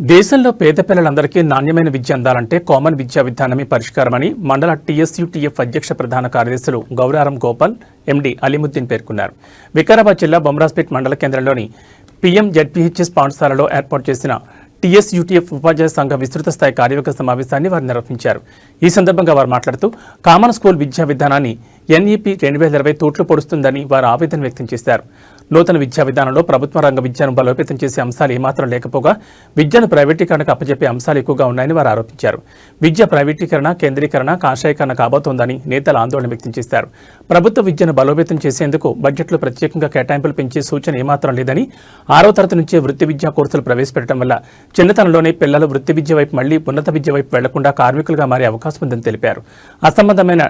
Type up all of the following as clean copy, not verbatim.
దేశంలో పేద పిల్లలందరికీ నాణ్యమైన విద్య అందాలంటే కామన్ విద్యా విధానమే పరిష్కారమని మండల టీఎస్యూటీఎఫ్ అధ్యక్ష ప్రధాన కార్యదర్శులు గౌరారం గోపాల్ ఎండి అలీముద్దీన్ పేర్కొన్నారు. వికారాబాద్ జిల్లా బొమ్రాజ్పేట్ మండల కేంద్రంలోని PMZPHS పాఠశాలలో ఏర్పాటు చేసిన టీఎస్యూటీఎఫ్ ఉపాధ్యాయ సంఘ విస్తృత స్థాయి కార్యవర్గ సమావేశాన్ని వారు నిర్వహించారు. ఈ సందర్భంగా వారు మాట్లాడుతూ కామన్ స్కూల్ విద్యా విధానాన్ని NEP 2020 తూట్లు పొడుస్తుందని వారు ఆవేదన వ్యక్తం చేశారు. నూతన విద్యా విధానంలో ప్రభుత్వ రంగ విద్యను బలోపేతం చేసే అంశాలు ఏమాత్రం లేకపోగా విద్యను ప్రైవేటీకరణకు అప్పచెప్పే అంశాలు ఎక్కువగా ఉన్నాయని వారు ఆరోపించారు. విద్య ప్రైవేటీకరణ, కేంద్రీకరణ, కాషాయీకరణ కాబోతోందని నేతలు ఆందోళన వ్యక్తం చేశారు. ప్రభుత్వ విద్యను బలోపేతం చేసేందుకు బడ్జెట్లో ప్రత్యేకంగా కేటాయింపులు పెంచే సూచన ఏమాత్రం లేదని, 6వ తరగతి నుంచే వృత్తి విద్యా కోర్సులు ప్రవేశపెట్టడం వల్ల చిన్నతనంలోనే పిల్లలు వృత్తి విద్య వైపు మళ్లీ ఉన్నత విద్య వైపు వెళ్లకుండా కార్మికులుగా మారే అవకాశం ఉందని తెలిపారు. అసంబద్ధమైన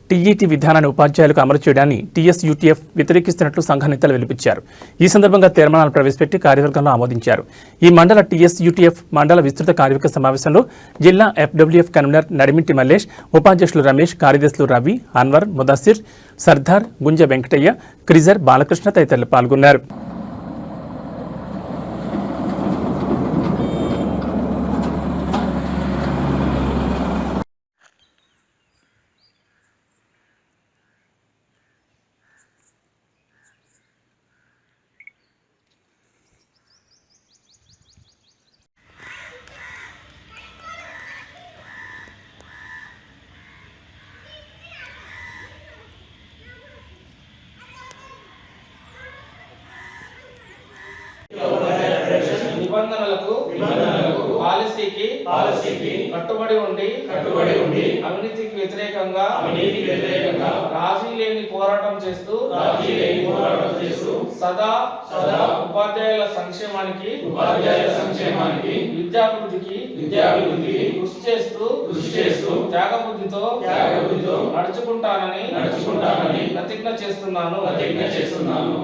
టీఈటీ విధానాన్ని ఉపాధ్యాయులకు అమలు చేయడాన్ని టీఎస్యూటీఎఫ్ వ్యతిరేకిస్తున్నట్లు సంఘ నేతలు వెలిపించారు. ఈ సందర్భంగా తీర్మానాలు ప్రవేశపెట్టి కార్యవర్గంలో ఆమోదించారు. ఈ మండల టీఎస్యూటీఎఫ్ మండల విస్తృత కార్యవర్గ సమావేశంలో జిల్లా FWF కన్వీనర్ నడిమింటి మల్లేష్, ఉపాధ్యక్షులు రమేష్, కార్యదర్శులు రవి, అన్వర్, ముదాసిర్, సర్దార్, గుంజ వెంకటయ్య, క్రిజర్, బాలకృష్ణ తదితరులు పాల్గొన్నారు. నిబంధనలకు పాలసీకి కట్టుబడి ఉండి అవినీతికి వ్యతిరేకంగా రాజీ లేని పోరాటం చేస్తూ సదా ఉపాధ్యాయుల సంక్షేమానికి విద్యాభివృద్ధికి కృషి చేస్తూ త్యాగబుద్ధితో నడుచుకుంటానని ప్రతిజ్ఞ చేస్తున్నాను.